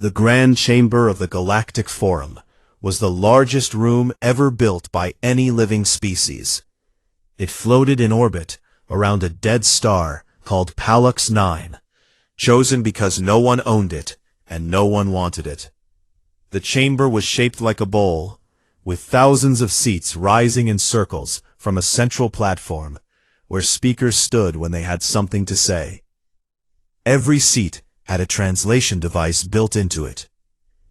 The grand chamber of the Galactic Forum was the largest room ever built by any living species. It floated in orbit around a dead star called Phallic 9, chosen because no one owned it and no one wanted it. The chamber was shaped like a bowl, with thousands of seats rising in circles from a central platform, where speakers stood when they had something to say. Every seat had a translation device built into it,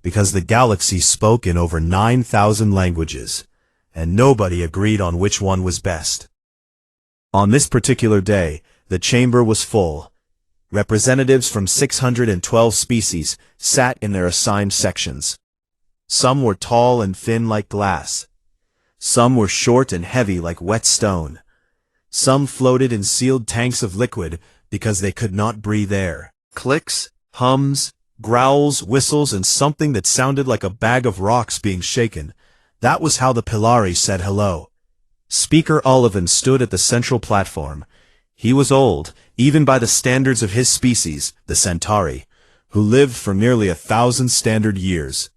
because the galaxy spoke in over 9,000 languages, and nobody agreed on which one was best. On this particular day, the chamber was full. Representatives from 612 species sat in their assigned sections. Some were tall and thin like glass. Some were short and heavy like wet stone. Some floated in sealed tanks of liquid because they could not breathe air. Clicks, hums, growls, whistles, and something that sounded like a bag of rocks being shaken. That was how the Pillari said hello. Speaker Olivan stood at the central platform. He was old, even by the standards of his species, the Centauri, who lived for nearly 1,000 standard years.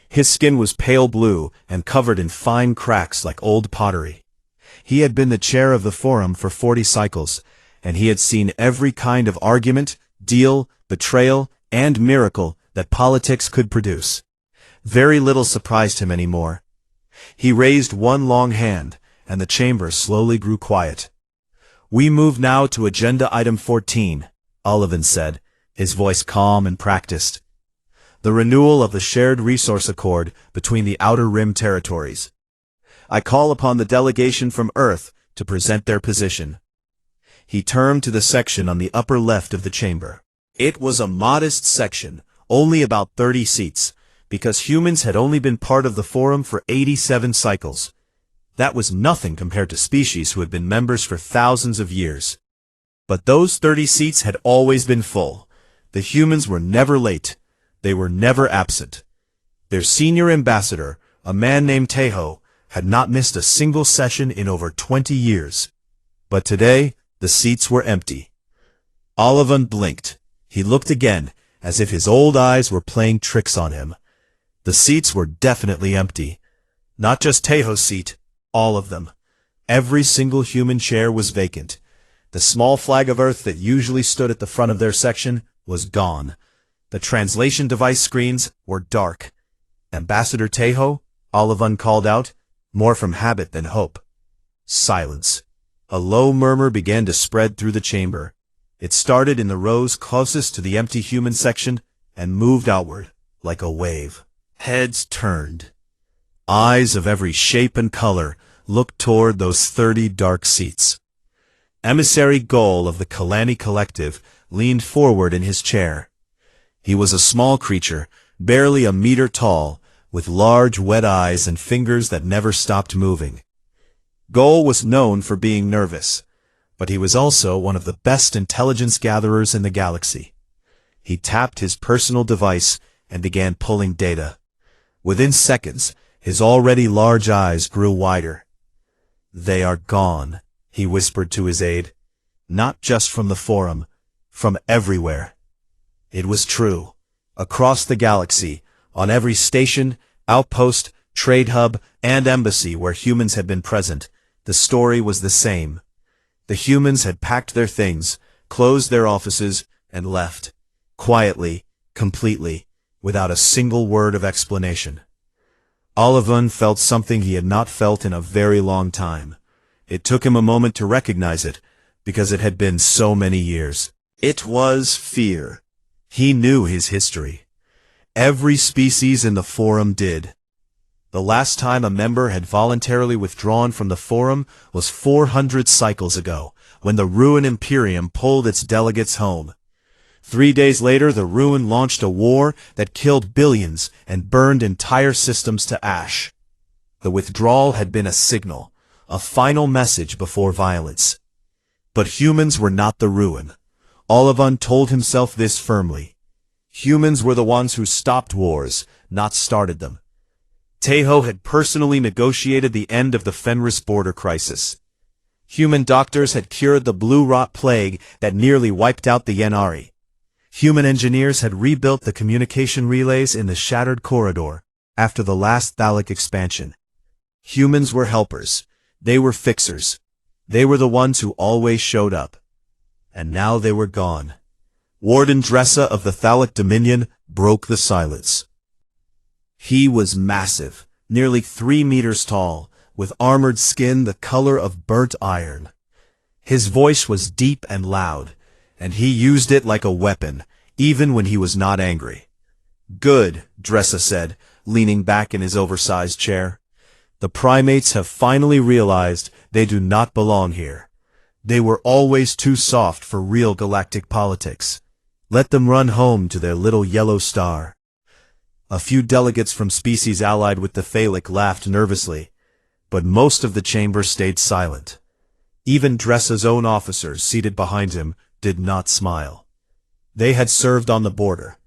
His skin was pale blue and covered in fine cracks like old pottery. He had been the chair of the forum for 40 cycles, and he had seen every kind of argument, deal, betrayal, and miracle that politics could produce. Very little surprised him anymore. He raised one long hand, and the chamber slowly grew quiet. "We move now to Agenda Item 14, Olivan said, his voice calm and practiced. The renewal of the shared resource accord between the Outer Rim territories. I call upon the delegation from Earth to present their position." He turned to the section on the upper left of the chamber. It was a modest section, only about 30 seats, because humans had only been part of the forum for 87 cycles. That was nothing compared to species who had been members for thousands of years. But those 30 seats had always been full. The humans were never late. They were never absent. Their senior ambassador, a man named Tejo, had not missed a single session in over 20 years. But today, the seats were empty. Olivan blinked. He looked again, as if his old eyes were playing tricks on him. The seats were definitely empty. Not just Tejo's seat, all of them. Every single human chair was vacant. The small flag of Earth that usually stood at the front of their section was gone. The translation device screens were dark. "Ambassador Tejo?" Olivan called out, more from habit than hope. Silence. A low murmur began to spread through the chamber. It started in the rows closest to the empty human section and moved outward, like a wave. Heads turned. Eyes of every shape and color looked toward those 30 dark seats. Emissary Goal of the Kalani Collective leaned forward in his chair. He was a small creature, barely a meter tall, with large wet eyes and fingers that never stopped moving. Goal was known for being nervous, but he was also one of the best intelligence gatherers in the galaxy. He tapped his personal device and began pulling data. Within seconds, his already large eyes grew wider. "They are gone," he whispered to his aide. "Not just from the forum, from everywhere." It was true. Across the galaxy, on every station, outpost, trade hub, and embassy where humans had been present, the story was the same. The humans had packed their things, closed their offices, and left. Quietly, completely, without a single word of explanation. Olivan felt something he had not felt in a very long time. It took him a moment to recognize it, because it had been so many years. It was fear. He knew his history. Every species in the forum did. The last time a member had voluntarily withdrawn from the forum was 400 cycles ago, when the Ruin Imperium pulled its delegates home. 3 days later, the Ruin launched a war that killed billions and burned entire systems to ash. The withdrawal had been a signal, a final message before violence. But humans were not the Ruin. Olivan told himself this firmly. Humans were the ones who stopped wars, not started them. Tejo had personally negotiated the end of the Fenris border crisis. Human doctors had cured the blue rot plague that nearly wiped out the Yenari. Human engineers had rebuilt the communication relays in the shattered corridor after the last Phallic expansion. Humans were helpers. They were fixers. They were the ones who always showed up. And now they were gone. Warden Dressa of the Phallic Dominion broke the silence. He was massive, nearly 3 meters tall, with armored skin the color of burnt iron. His voice was deep and loud, and he used it like a weapon, even when he was not angry. "Good," Dressa said, leaning back in his oversized chair. "The primates have finally realized they do not belong here. They were always too soft for real galactic politics. Let them run home to their little yellow star." A few delegates from species allied with the Phallic laughed nervously, but most of the chamber stayed silent. Even Dressa's own officers, seated behind him, did not smile. They had served on the border.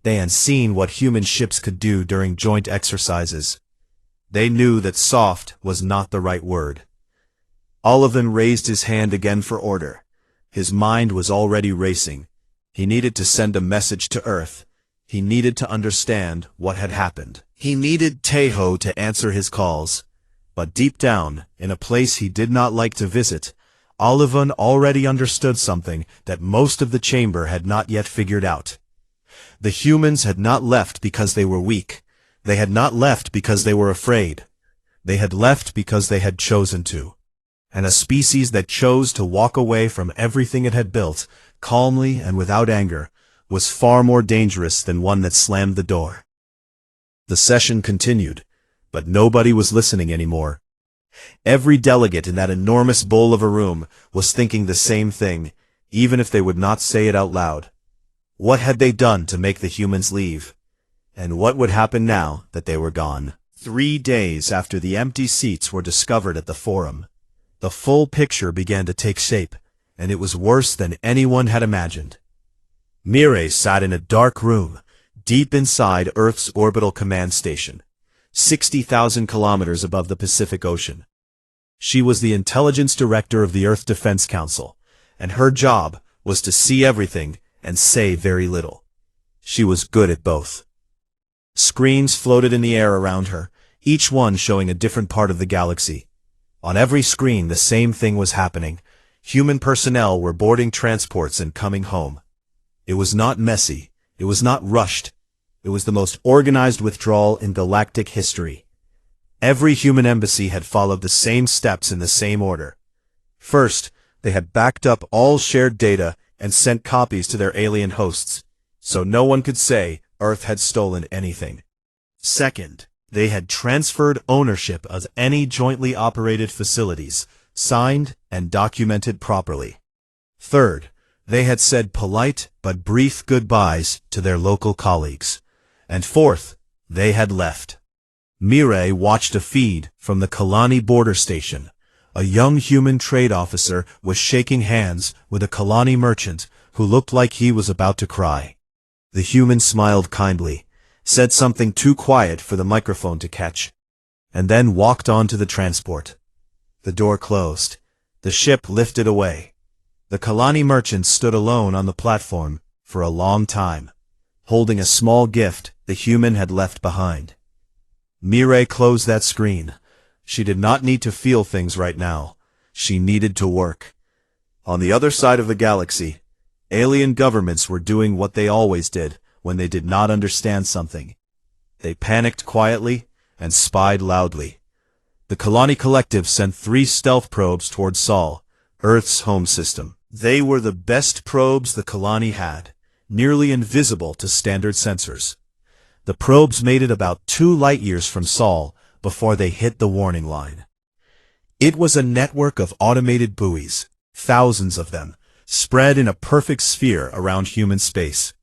They had seen what human ships could do during joint exercises. They knew that soft was not the right word. Olivan raised his hand again for order. His mind was already racing. He needed to send a message to Earth. He needed to understand what had happened. He needed Tejo to answer his calls. But deep down, in a place he did not like to visit, Olivan already understood something that most of the chamber had not yet figured out. The humans had not left because they were weak. They had not left because they were afraid. They had left because they had chosen to. And a species that chose to walk away from everything it had built, calmly and without anger, was far more dangerous than one that slammed the door. The session continued, but nobody was listening anymore. Every delegate in that enormous bowl of a room was thinking the same thing, even if they would not say it out loud. What had they done to make the humans leave? And what would happen now that they were gone? 3 days after the empty seats were discovered at the forum, the full picture began to take shape, and it was worse than anyone had imagined. Mireille sat in a dark room, deep inside Earth's orbital command station, 60,000 kilometers above the Pacific Ocean. She was the intelligence director of the Earth Defense Council, and her job was to see everything and say very little. She was good at both. Screens floated in the air around her, each one showing a different part of the galaxy. On every screen the same thing was happening. Human personnel were boarding transports and coming home. It was not messy. It was not rushed. It was the most organized withdrawal in galactic history. Every human embassy had followed the same steps in the same order. First, they had backed up all shared data and sent copies to their alien hosts, so no one could say Earth had stolen anything. Second, they had transferred ownership of any jointly operated facilities, signed and documented properly. Third, they had said polite but brief goodbyes to their local colleagues. And fourth, they had left. Mireille watched a feed from the Kalani border station. A young human trade officer was shaking hands with a Kalani merchant who looked like he was about to cry. The human smiled kindly, said something too quiet for the microphone to catch, and then walked on to the transport. The door closed. The ship lifted away. The Kalani merchant stood alone on the platform for a long time, holding a small gift the human had left behind. Mireille closed that screen. She did not need to feel things right now. She needed to work. On the other side of the galaxy, alien governments were doing what they always did when they did not understand something. They panicked quietly and spied loudly. The Kalani Collective sent 3 stealth probes toward Sol, Earth's home system. They were the best probes the Kalani had, nearly invisible to standard sensors. The probes made it about 2 light-years from Sol before they hit the warning line. It was a network of automated buoys, thousands of them, spread in a perfect sphere around human space.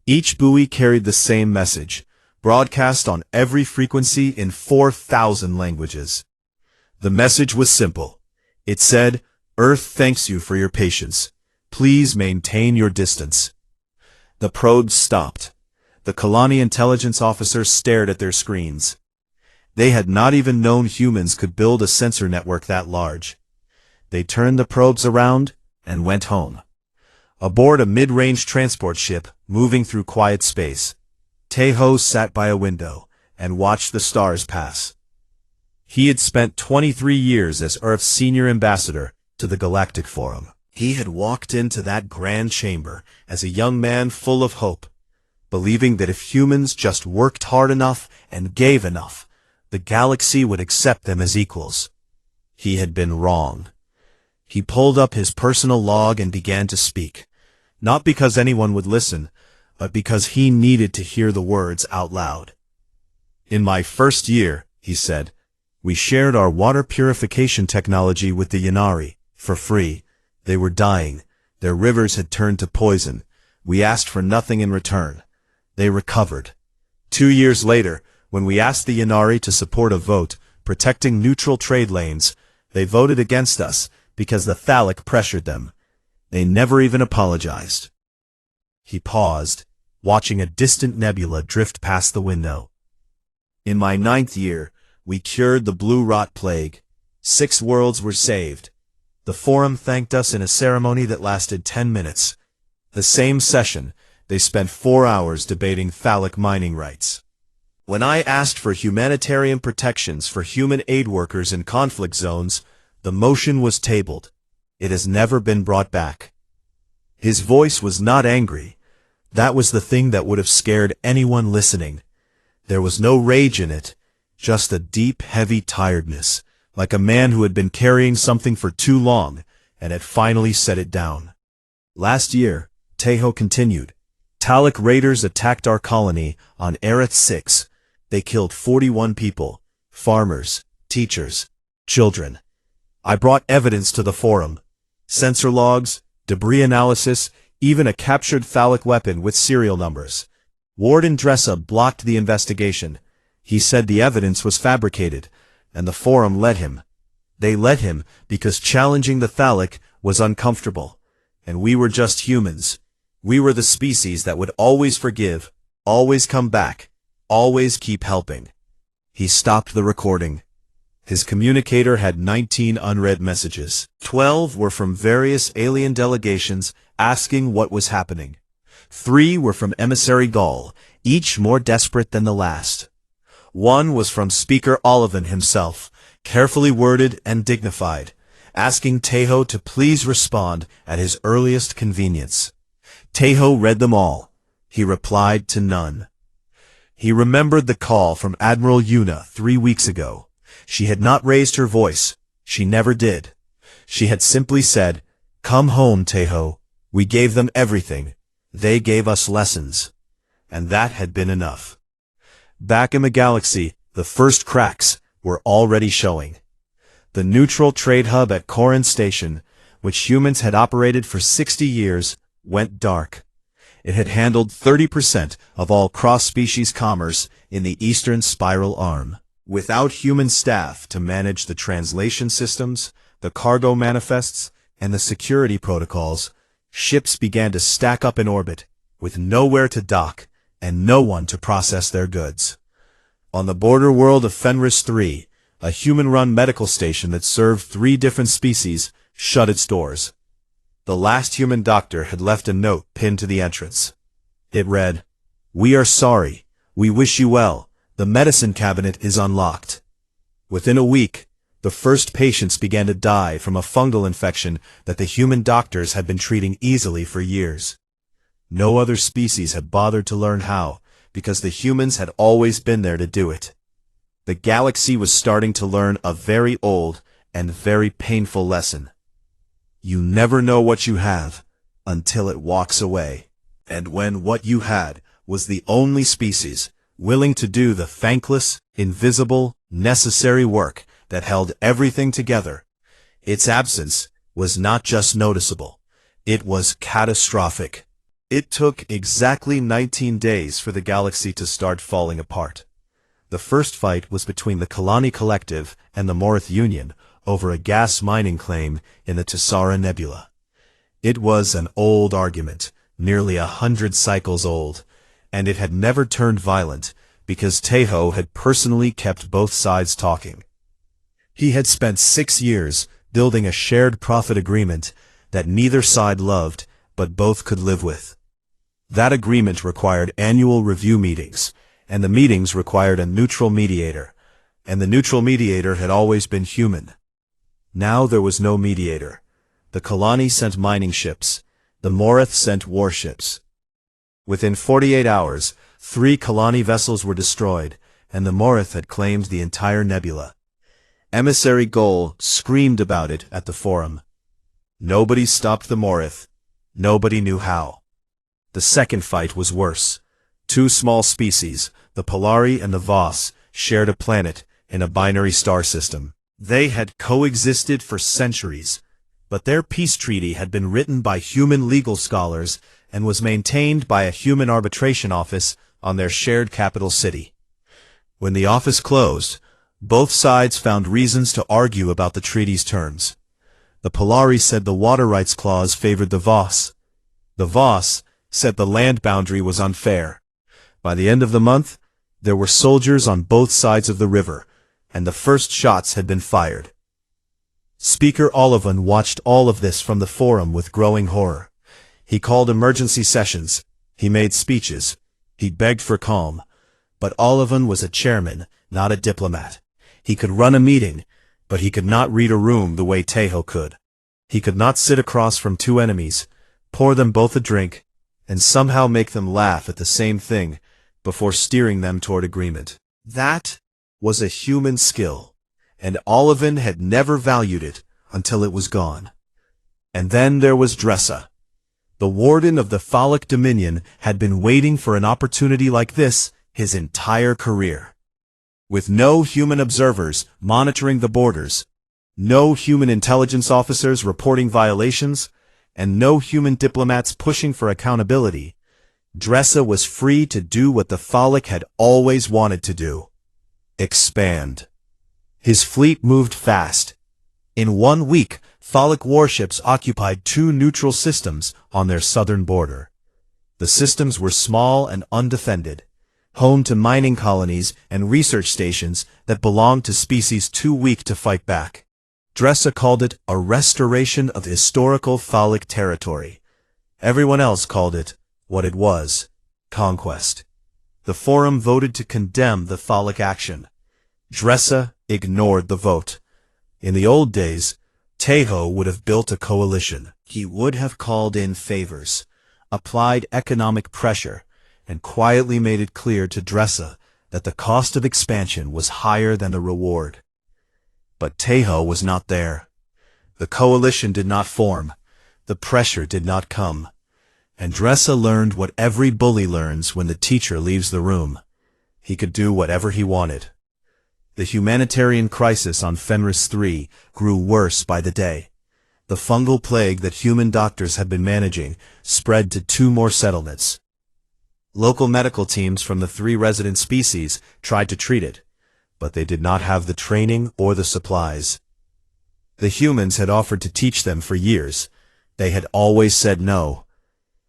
Each buoy carried the same message, broadcast on every frequency in 4,000 languages. The message was simple. It said, "Earth thanks you for your patience. Please maintain your distance." The probes stopped. The Kalani intelligence officers stared at their screens. They had not even known humans could build a sensor network that large. They turned the probes around and went home. Aboard a mid-range transport ship moving through quiet space, Tejo sat by a window and watched the stars pass. He had spent 23 years as Earth's senior ambassador to the Galactic Forum. He had walked into that grand chamber as a young man full of hope, believing that if humans just worked hard enough and gave enough, the galaxy would accept them as equals. He had been wrong. He pulled up his personal log and began to speak, not because anyone would listen, but because he needed to hear the words out loud. In my first year, he said, we shared our water purification technology with the Ynnari, for free. They were dying. Their rivers had turned to poison. We asked for nothing in return. They recovered. 2 years later, when we asked the Ynnari to support a vote protecting neutral trade lanes, they voted against us because the Phallic pressured them. They never even apologized. He paused, watching a distant nebula drift past the window. In my 9th year, we cured the blue rot plague. 6 worlds were saved. The Forum thanked us in a ceremony that lasted 10 minutes. The same session, they spent 4 hours debating Phallic mining rights. When I asked for humanitarian protections for human aid workers in conflict zones, the motion was tabled. It has never been brought back. His voice was not angry. That was the thing that would have scared anyone listening. There was no rage in it, just a deep, heavy tiredness, like a man who had been carrying something for too long and had finally set it down. Last year, Tejo continued, Phallic raiders attacked our colony on Aerith 6. They killed 41 people, farmers, teachers, children. I brought evidence to the Forum. Sensor logs, debris analysis, even a captured Phallic weapon with serial numbers. Warden Dressa blocked the investigation. He said the evidence was fabricated, and the Forum let him. They let him because challenging the Phallic was uncomfortable, and we were just humans. We were the species that would always forgive, always come back, always keep helping. He stopped the recording. His communicator had 19 unread messages. 12 were from various alien delegations asking what was happening. 3 were from Emissary Gaul, each more desperate than the last. 1 was from Speaker Olivan himself, carefully worded and dignified, asking Tejo to please respond at his earliest convenience. Tejo read them all. He replied to none. He remembered the call from Admiral Yuna 3 weeks ago. She had not raised her voice. She never did. She had simply said, "Come home, Tejo. We gave them everything. They gave us lessons." And that had been enough. Back in the galaxy, the first cracks were already showing. The neutral trade hub at Corin Station, which humans had operated for 60 years, went dark. It had handled 30% of all cross-species commerce in the Eastern Spiral Arm. Without human staff to manage the translation systems, the cargo manifests, and the security protocols, ships began to stack up in orbit, with nowhere to dock and no one to process their goods. On the border world of Fenris 3, a human-run medical station that served 3 different species shut its doors. The last human doctor had left a note pinned to the entrance. It read, "We are sorry. We wish you well. The medicine cabinet is unlocked." Within a week, the first patients began to die from a fungal infection that the human doctors had been treating easily for years. No other species had bothered to learn how, because the humans had always been there to do it. The galaxy was starting to learn a very old and very painful lesson. You never know what you have until it walks away. And when what you had was the only species willing to do the thankless, invisible, necessary work that held everything together, its absence was not just noticeable, it was catastrophic. It took exactly 19 days for the galaxy to start falling apart. The first fight was between the Kalani Collective and the Morith Union over a gas mining claim in the Tessara Nebula. It was an old argument, nearly 100 cycles old, and it had never turned violent because Tejo had personally kept both sides talking. He had spent 6 years building a shared profit agreement that neither side loved but both could live with. That agreement required annual review meetings, and the meetings required a neutral mediator, and the neutral mediator had always been human. Now there was no mediator. The Kalani sent mining ships, the Morith sent warships. Within 48 hours, 3 Kalani vessels were destroyed, and the Morith had claimed the entire nebula. Emissary Goal screamed about it at the forum. Nobody stopped the Morith. Nobody knew how. The second fight was worse. 2 small species, the Polari and the Voss, shared a planet in a binary star system. They had coexisted for centuries, but their peace treaty had been written by human legal scholars and was maintained by a human arbitration office on their shared capital city. When the office closed, both sides found reasons to argue about the treaty's terms. The Polari said the water rights clause favored the Voss. The Voss said the land boundary was unfair. By the end of the month, there were soldiers on both sides of the river, and the first shots had been fired. Speaker Olivan watched all of this from the forum with growing horror. He called emergency sessions. He made speeches. He begged for calm. But Olivan was a chairman, not a diplomat. He could run a meeting, but he could not read a room the way Tejo could. He could not sit across from 2 enemies, pour them both a drink, and somehow make them laugh at the same thing before steering them toward agreement. That was a human skill, and Olivan had never valued it until it was gone. And then there was Dressa. The warden of the Phallic Dominion had been waiting for an opportunity like this his entire career. With no human observers monitoring the borders, no human intelligence officers reporting violations, and no human diplomats pushing for accountability, Dressa was free to do what the Phallic had always wanted to do: expand. His fleet moved fast. In 1 week, Phallic warships occupied 2 neutral systems on their southern border. The systems were small and undefended, home to mining colonies and research stations that belonged to species too weak to fight back. Dressa called it a restoration of historical Phallic territory. Everyone else called it what it was: conquest. The forum voted to condemn the Phallic action. Dressa ignored the vote. In the old days, Tejo would have built a coalition. He would have called in favors, applied economic pressure, and quietly made it clear to Dressa that the cost of expansion was higher than the reward. But Tejo was not there. The coalition did not form. The pressure did not come. And Dressa learned what every bully learns when the teacher leaves the room. He could do whatever he wanted. The humanitarian crisis on Fenris 3 grew worse by the day. The fungal plague that human doctors had been managing spread to 2 more settlements. Local medical teams from the 3 resident species tried to treat it, but they did not have the training or the supplies. The humans had offered to teach them for years. They had always said no.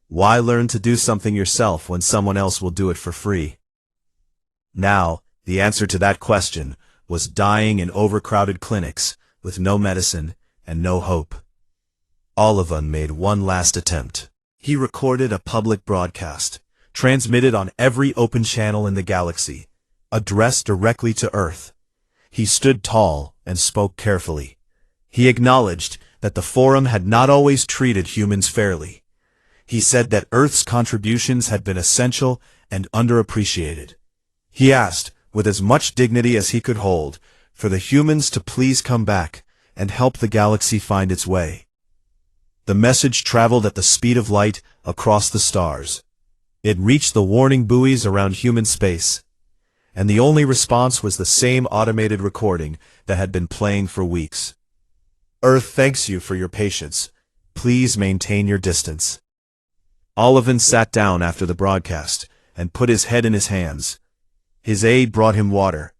Why learn to do something yourself when someone else will do it for free? Now, the answer to that question was dying in overcrowded clinics with no medicine and no hope. Olivan made one last attempt. He recorded a public broadcast, transmitted on every open channel in the galaxy, addressed directly to Earth. He stood tall and spoke carefully. He acknowledged that the forum had not always treated humans fairly. He said that Earth's contributions had been essential and underappreciated. He asked, with as much dignity as he could hold, for the humans to please come back and help the galaxy find its way. The message traveled at the speed of light across the stars. It reached the warning buoys around human space, and the only response was the same automated recording that had been playing for weeks. Earth thanks you for your patience. Please maintain your distance. Olivan sat down after the broadcast and put his head in his hands. His aide brought him water.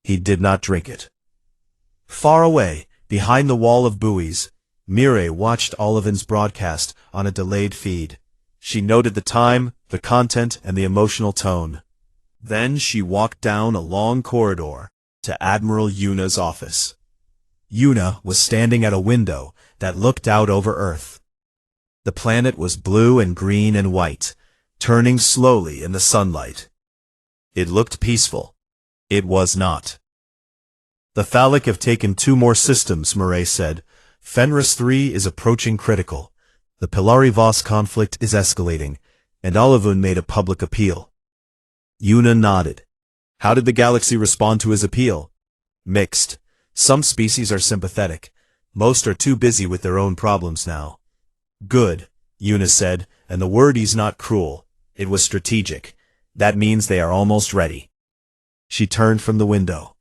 He did not drink it. Far away, behind the wall of buoys, Mireille watched Olivan's broadcast on a delayed feed. She noted the time, the content, and the emotional tone. Then she walked down a long corridor to Admiral Yuna's office. Yuna was standing at a window that looked out over Earth. The planet was blue and green and white, turning slowly in the sunlight. It looked peaceful. It was not. The Phallic have taken 2 more systems, Murray said. Fenris 3 is approaching critical. The Pilari-Voss conflict is escalating, and Olivan made a public appeal. Una nodded. How did the galaxy respond to his appeal? Mixed. Some species are sympathetic. Most are too busy with their own problems now. Good, Una said, and the word is not cruel. It was strategic. That means they are almost ready. She turned from the window.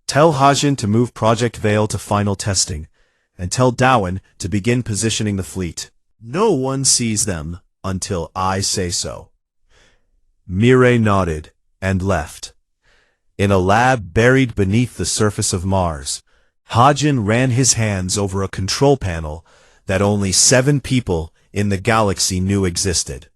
Tell Hajin to move Project Veil to final testing, and tell Dowan to begin positioning the fleet. No one sees them until I say so. Mireille nodded and left. In a lab buried beneath the surface of Mars, Hajin ran his hands over a control panel that only 7 people in the galaxy knew existed.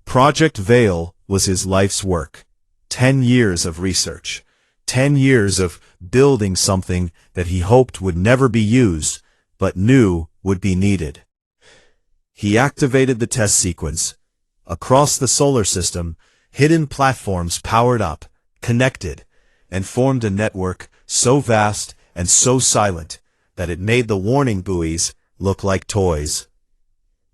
Project Veil was his life's work. 10 years of research. 10 years of building something that he hoped would never be used, but knew would be needed. He activated the test sequence. Across the solar system, hidden platforms powered up, connected, and formed a network so vast and so silent that it made the warning buoys look like toys.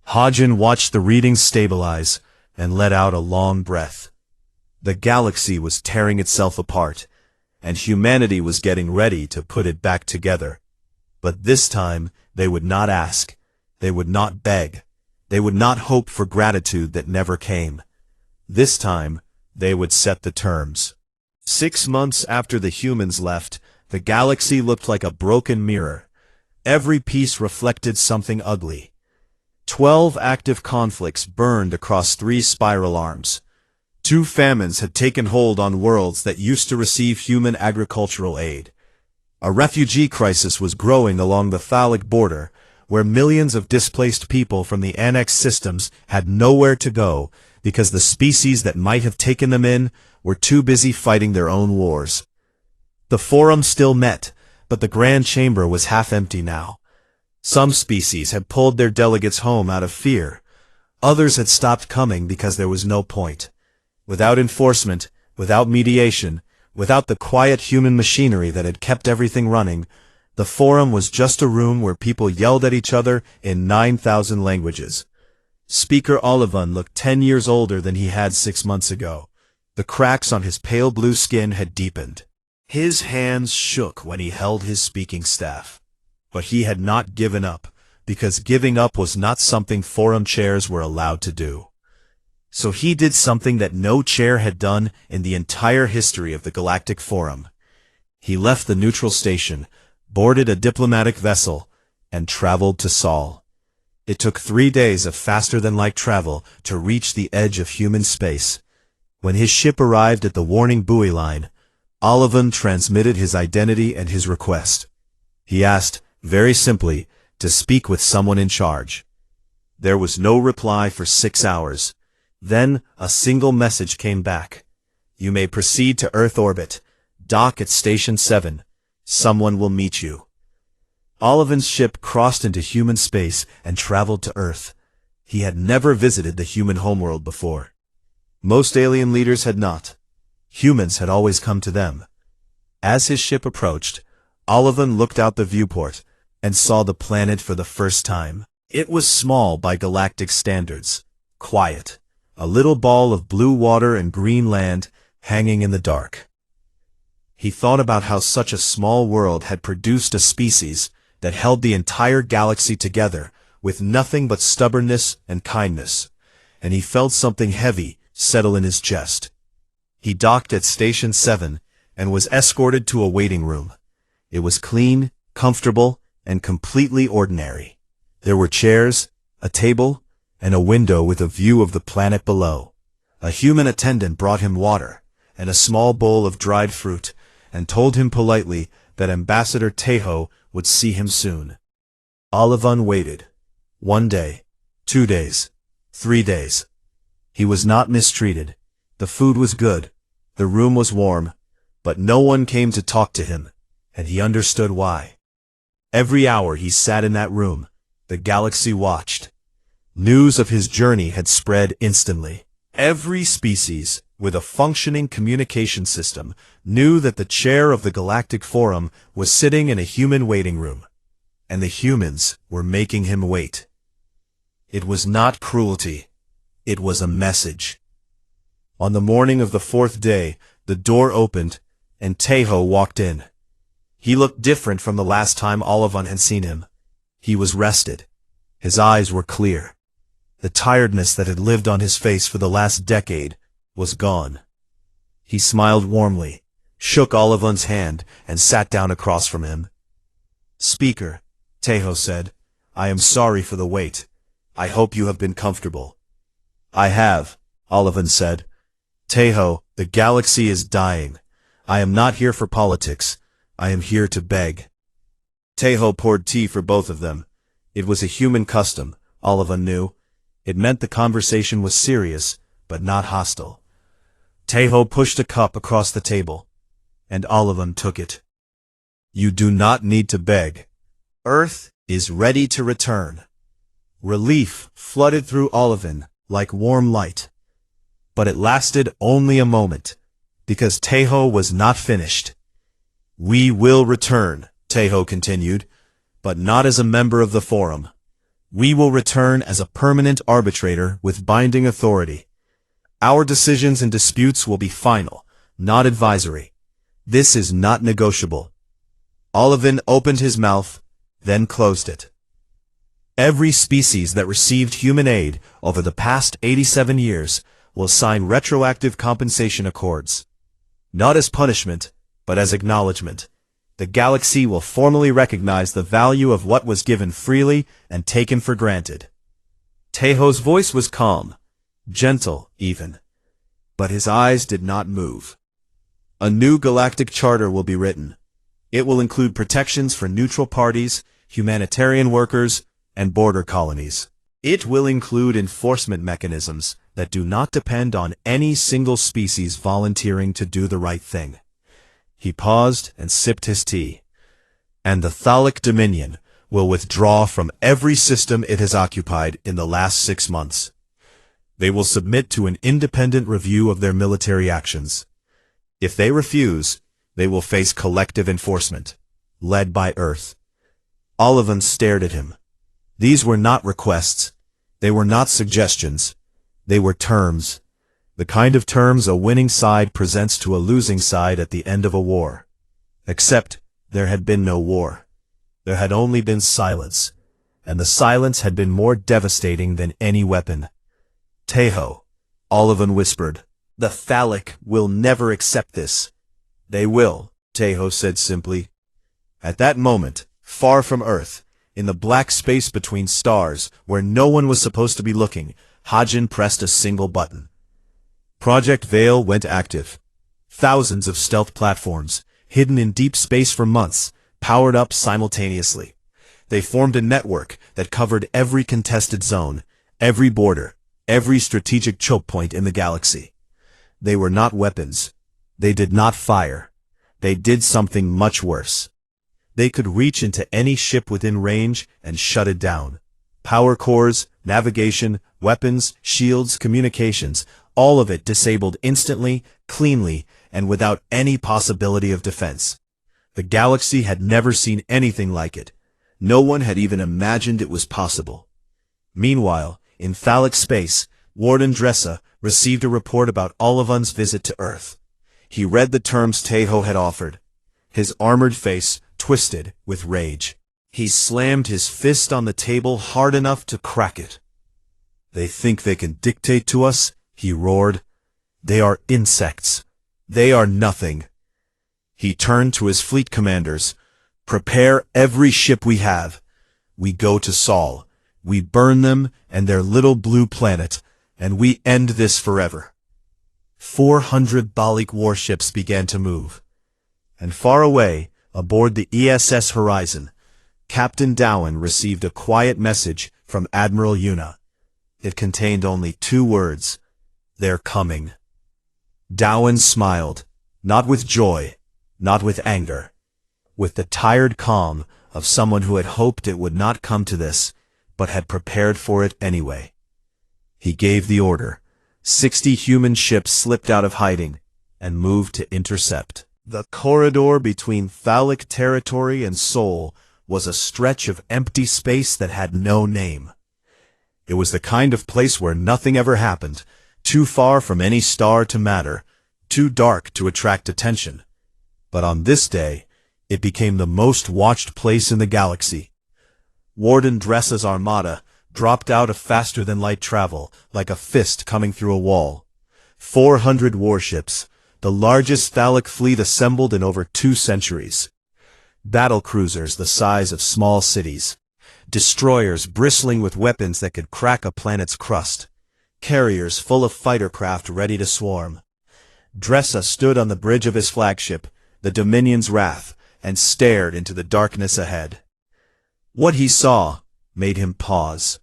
Hajin watched the readings stabilize and let out a long breath. The galaxy was tearing itself apart, and humanity was getting ready to put it back together. But this time, they would not ask. They would not beg. They would not hope for gratitude that never came. This time, they would set the terms. 6 months after the humans left, the galaxy looked like a broken mirror. Every piece reflected something ugly. 12 active conflicts burned across 3 spiral arms. 2 famines had taken hold on worlds that used to receive human agricultural aid. A refugee crisis was growing along the Phallic border, where millions of displaced people from the annexed systems had nowhere to go because the species that might have taken them in were too busy fighting their own wars. The Forum still met, but the Grand Chamber was half empty now. Some species had pulled their delegates home out of fear. Others had stopped coming because there was no point. Without enforcement, without mediation, without the quiet human machinery that had kept everything running, the Forum was just a room where people yelled at each other in 9,000 languages. Speaker Olivan looked 10 years older than he had 6 months ago. The cracks on his pale blue skin had deepened. His hands shook when he held his speaking staff. But he had not given up, because giving up was not something Forum chairs were allowed to do. So he did something that no chair had done in the entire history of the Galactic Forum. He left the neutral station, boarded a diplomatic vessel, and traveled to Sol. It took 3 days of faster-than-light travel to reach the edge of human space. When his ship arrived at the warning buoy line, Olivan transmitted his identity and his request. He asked, very simply, to speak with someone in charge. There was no reply for 6 hours. Then a single message came back. You may proceed to Earth orbit. Dock at Station 7. Someone will meet you. Olivan's ship crossed into human space and traveled to Earth. He had never visited the human homeworld before. Most alien leaders had not. Humans had always come to them. As his ship approached, Olivan looked out the viewport and saw the planet for the first time. It was small by galactic standards, quiet, a little ball of blue water and green land hanging in the dark. He thought about how such a small world had produced a species that held the entire galaxy together with nothing but stubbornness and kindness, and he felt something heavy settle in his chest. He docked at Station 7 and was escorted to a waiting room. It was clean, comfortable, and completely ordinary. There were chairs, a table, and a window with a view of the planet below. A human attendant brought him water and a small bowl of dried fruit and told him politely that Ambassador Tejo would see him soon. Olivan waited. 1 day, 2 days, 3 days. He was not mistreated. The food was good. The room was warm. But no one came to talk to him, and he understood why. Every hour he sat in that room, the galaxy watched. News of his journey had spread instantly. Every species, with a functioning communication system, knew that the chair of the Galactic Forum was sitting in a human waiting room, and the humans were making him wait. It was not cruelty. It was a message. On the morning of the fourth day, the door opened, and Tejo walked in. He looked different from the last time Olivan had seen him. He was rested. His eyes were clear. The tiredness that had lived on his face for the last decade was gone. He smiled warmly, shook Olivan's hand, and sat down across from him. "Speaker," Tejo said, "I am sorry for the wait. I hope you have been comfortable." "I have," Olivan said. "Tejo, the galaxy is dying. I am not here for politics. I am here to beg." Tejo poured tea for both of them. It was a human custom, Olivan knew. It meant the conversation was serious, but not hostile. Tejo pushed a cup across the table, and Olivan took it. "You do not need to beg. Earth is ready to return." Relief flooded through Olivan like warm light. But it lasted only a moment, because Tejo was not finished. "We will return," Tejo continued, "but not as a member of the Forum. We will return as a permanent arbitrator with binding authority. Our decisions and disputes will be final, not advisory. This is not negotiable." Olivan opened his mouth, then closed it. Every species that received human aid over the past 87 years will sign retroactive compensation accords. Not as punishment, but as acknowledgement. The galaxy will formally recognize the value of what was given freely and taken for granted. Tejo's voice was calm, gentle even, but his eyes did not move. A new galactic charter will be written. It will include protections for neutral parties, humanitarian workers, and border colonies. It will include enforcement mechanisms that do not depend on any single species volunteering to do the right thing. He paused and sipped his tea. "And the Phallic Dominion will withdraw from every system it has occupied in the last 6 months. They will submit to an independent review of their military actions. If they refuse, they will face collective enforcement, led by Earth." Olivan stared at him. These were not requests. They were not suggestions. They were terms. The kind of terms a winning side presents to a losing side at the end of a war. Except there had been no war. There had only been silence, and the silence had been more devastating than any weapon. "Tejo," Olivan whispered, "the Phallic will never accept this." "They will," Tejo said simply. At that moment, far from Earth, in the black space between stars, where no one was supposed to be looking, Hajin pressed a single button. Project Veil went active. Thousands of stealth platforms, hidden in deep space for months, powered up simultaneously. They formed a network that covered every contested zone, every border, every strategic choke point in the galaxy. They were not weapons. They did not fire. They did something much worse. They could reach into any ship within range and shut it down. Power cores, navigation, weapons, shields, communications, all of it disabled instantly, cleanly, and without any possibility of defense. The galaxy had never seen anything like it. No one had even imagined it was possible. Meanwhile, in Phallic space, Warden Dressa received a report about Olivan's visit to Earth. He read the terms Tejo had offered. His armored face twisted with rage. He slammed his fist on the table hard enough to crack it. "They think they can dictate to us?" he roared. "They are insects. They are nothing." He turned to his fleet commanders. "Prepare every ship we have. We go to Sol. We burn them and their little blue planet, and we end this forever." 400 Phallic warships began to move. And far away, aboard the ESS Horizon, Captain Dowan received a quiet message from Admiral Yuna. It contained only 2 words: "They're coming." Dowan smiled, not with joy, not with anger, with the tired calm of someone who had hoped it would not come to this, but had prepared for it anyway. He gave the order. 60 human ships slipped out of hiding and moved to intercept. The corridor between Phallic territory and Sol was a stretch of empty space that had no name. It was the kind of place where nothing ever happened, too far from any star to matter, too dark to attract attention. But on this day, it became the most watched place in the galaxy. Warden Dressa's armada dropped out of faster-than-light travel, like a fist coming through a wall. 400 warships, the largest Phallic fleet assembled in over 2 centuries. Battle cruisers the size of small cities. Destroyers bristling with weapons that could crack a planet's crust. Carriers full of fighter craft ready to swarm. Dressa stood on the bridge of his flagship, the Dominion's Wrath, and stared into the darkness ahead. What he saw made him pause.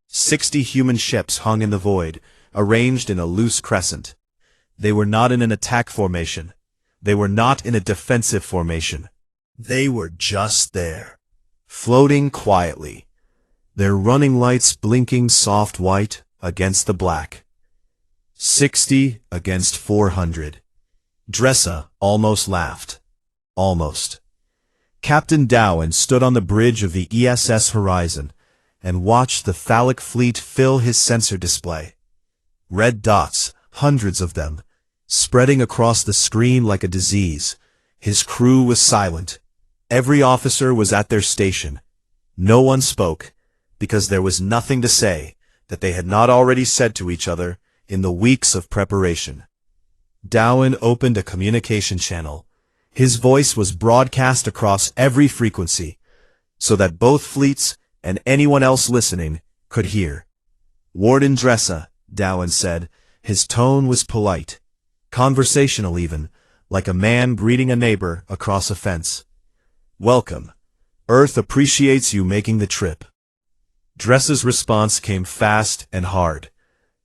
60 human ships hung in the void, arranged in a loose crescent. They were not in an attack formation. They were not in a defensive formation. They were just there, floating quietly, their running lights blinking soft white against the black. 60 against 400. Dressa almost laughed. Almost. Captain Dowen stood on the bridge of the ESS Horizon and watched the Phallic fleet fill his sensor display. Red dots, hundreds of them, spreading across the screen like a disease. His crew was silent. Every officer was at their station. No one spoke, because there was nothing to say that they had not already said to each other in the weeks of preparation. Dowen opened a communication channel. His voice was broadcast across every frequency, so that both fleets and anyone else listening could hear. "Warden Dressa," Dowen said. His tone was polite, conversational even, like a man greeting a neighbor across a fence. "Welcome. Earth appreciates you making the trip." Dressa's response came fast and hard.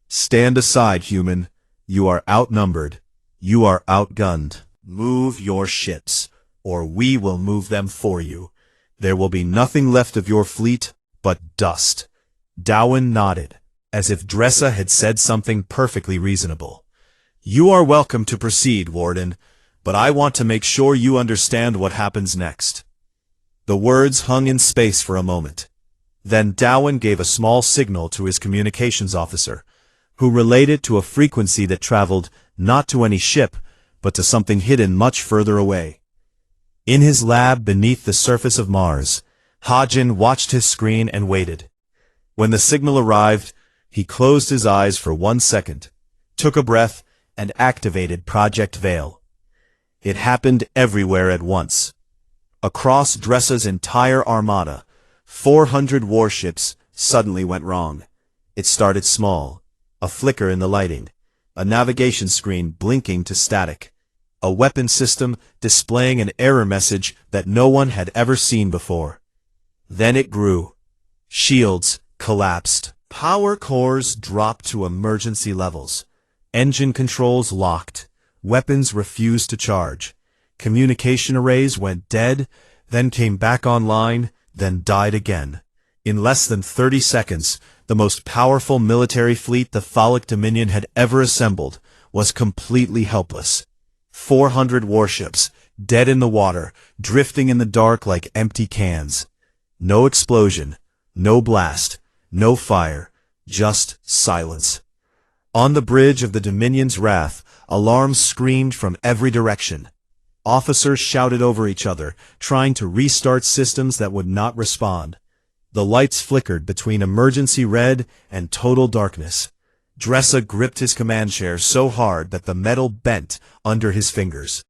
"Stand aside, human. You are outnumbered. You are outgunned. Move your ships, or we will move them for you. There will be nothing left of your fleet but dust." Dowen nodded, as if Dressa had said something perfectly reasonable. "You are welcome to proceed, Warden, but I want to make sure you understand what happens next." The words hung in space for a moment. Then Dowen gave a small signal to his communications officer, who relayed it to a frequency that traveled not to any ship, but to something hidden much further away. In his lab beneath the surface of Mars, Hajin watched his screen and waited. When the signal arrived, he closed his eyes for 1 second, took a breath, and activated Project Veil. It happened everywhere at once. Across Dressa's entire armada, 400 warships suddenly went wrong. It started small, a flicker in the lighting, a navigation screen blinking to static, a weapon system displaying an error message that no one had ever seen before. Then it grew. Shields collapsed. Power cores dropped to emergency levels. Engine controls locked. Weapons refused to charge. Communication arrays went dead, then came back online, then died again. In less than 30 seconds, the most powerful military fleet the Phallic Dominion had ever assembled was completely helpless. 400 warships, dead in the water, drifting in the dark like empty cans. No explosion, no blast, no fire, just silence. On the bridge of the Dominion's Wrath, alarms screamed from every direction. Officers shouted over each other, trying to restart systems that would not respond. The lights flickered between emergency red and total darkness. Dressa gripped his command chair so hard that the metal bent under his fingers.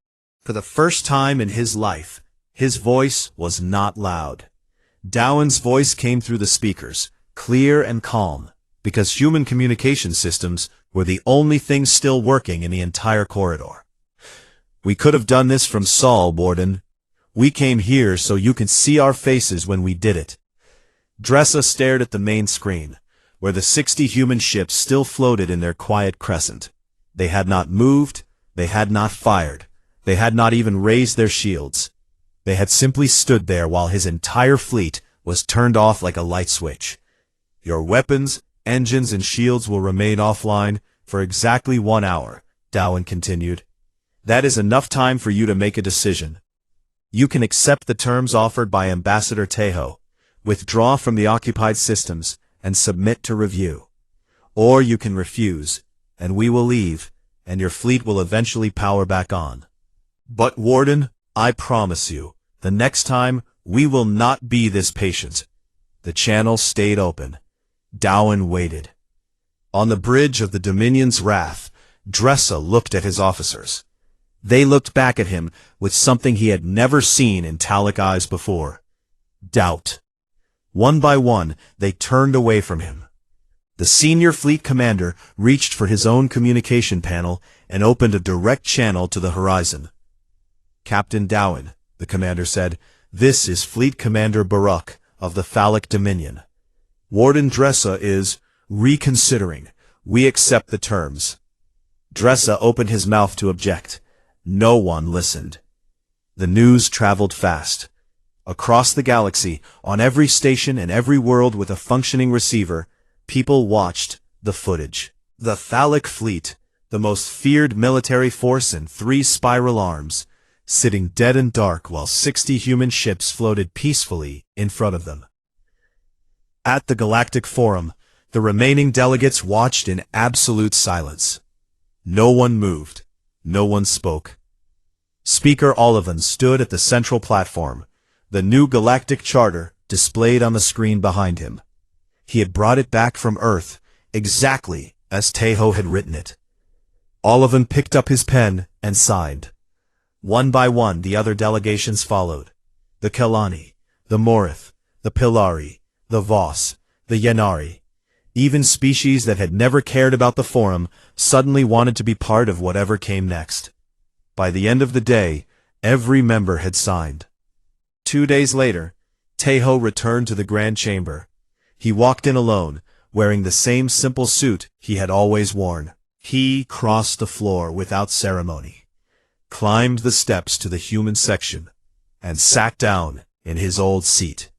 For the first time in his life, his voice was not loud. Dowen's voice came through the speakers, clear and calm, because human communication systems were the only things still working in the entire corridor. "We could have done this from Sol, Warden. We came here so you could see our faces when we did it." Dressa stared at the main screen, where the 60 human ships still floated in their quiet crescent. They had not moved, they had not fired, they had not even raised their shields. They had simply stood there while his entire fleet was turned off like a light switch. Your weapons, engines, and shields will remain offline for exactly 1 hour, Dowen continued. That is enough time for you to make a decision. You can accept the terms offered by Ambassador Tejo, withdraw from the occupied systems, and submit to review. Or you can refuse, and we will leave, and your fleet will eventually power back on. But Warden, I promise you, the next time, we will not be this patient. The channel stayed open. Dowen waited. On the bridge of the Dominion's wrath, Dressa looked at his officers. They looked back at him with something he had never seen in Phallic eyes before. Doubt. One by one, they turned away from him. The senior fleet commander reached for his own communication panel and opened a direct channel to the horizon. Captain Dowen, the commander said, this is Fleet Commander Baruch of the Phallic Dominion. Warden Dressa is reconsidering. We accept the terms. Dressa opened his mouth to object. No one listened. The news traveled fast. Across the galaxy, on every station and every world with a functioning receiver, people watched the footage. The Phallic fleet, the most feared military force in 3 spiral arms, sitting dead and dark while 60 human ships floated peacefully in front of them. At the Galactic Forum, the remaining delegates watched in absolute silence. No one moved. No one spoke. Speaker Olivan stood at the central platform, the new Galactic Charter displayed on the screen behind him. He had brought it back from Earth, exactly as Tejo had written it. Olivan picked up his pen and signed. One by one, the other delegations followed. The Kelani, the Morith, the Pilari, the Voss, the Yanari. Even species that had never cared about the Forum suddenly wanted to be part of whatever came next. By the end of the day, every member had signed. 2 days later, Tejo returned to the Grand Chamber. He walked in alone, wearing the same simple suit he had always worn. He crossed the floor without ceremony, climbed the steps to the human section, and sat down in his old seat.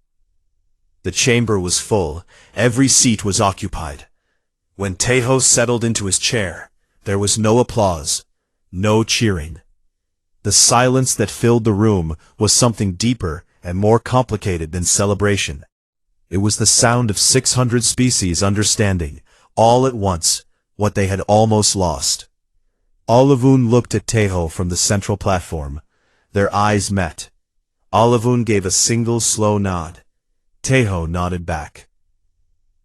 The chamber was full. Every seat was occupied. When Tejo settled into his chair, there was no applause, no cheering. The silence that filled the room was something deeper and more complicated than celebration. It was the sound of 600 species understanding, all at once, what they had almost lost. Olivan looked at Tejo from the central platform. Their eyes met. Olivan gave a single slow nod. Tejo nodded back.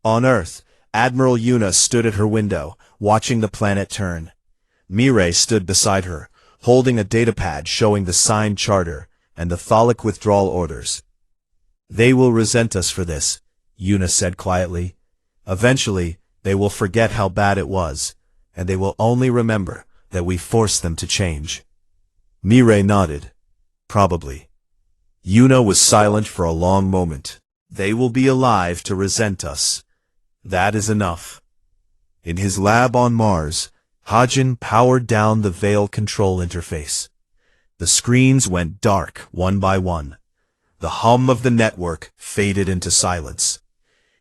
On Earth, Admiral Yuna stood at her window, watching the planet turn. Mireille stood beside her, holding a datapad showing the signed charter and the Phallic withdrawal orders. They will resent us for this, Yuna said quietly. Eventually, they will forget how bad it was, and they will only remember that we forced them to change. Mireille nodded. Probably. Yuna was silent for a long moment. They will be alive to resent us. That is enough. In his lab on Mars, Hajin powered down the Veil control interface. The screens went dark one by one. The hum of the network faded into silence.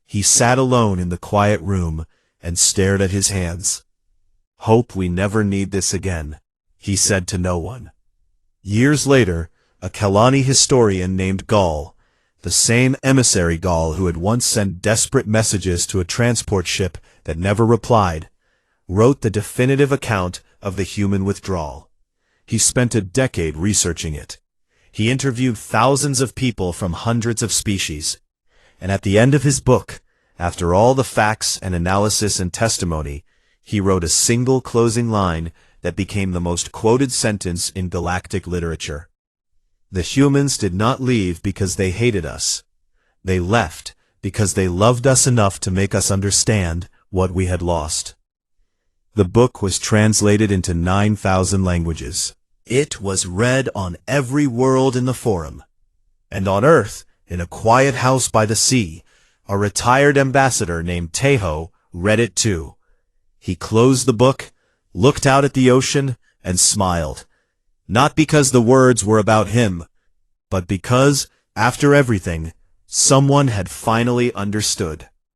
He sat alone in the quiet room and stared at his hands. Hope we never need this again, he said to no one. Years later, a Kelani historian named Gaul, the same emissary Gaul who had once sent desperate messages to a transport ship that never replied, wrote the definitive account of the human withdrawal. He spent a decade researching it. He interviewed thousands of people from hundreds of species. And at the end of his book, after all the facts and analysis and testimony, he wrote a single closing line that became the most quoted sentence in galactic literature. The humans did not leave because they hated us. They left because they loved us enough to make us understand what we had lost. The book was translated into 9,000 languages. It was read on every world in the Forum. And on Earth, in a quiet house by the sea, a retired ambassador named Tejo read it too. He closed the book, looked out at the ocean, and smiled. Not because the words were about him, but because, after everything, someone had finally understood.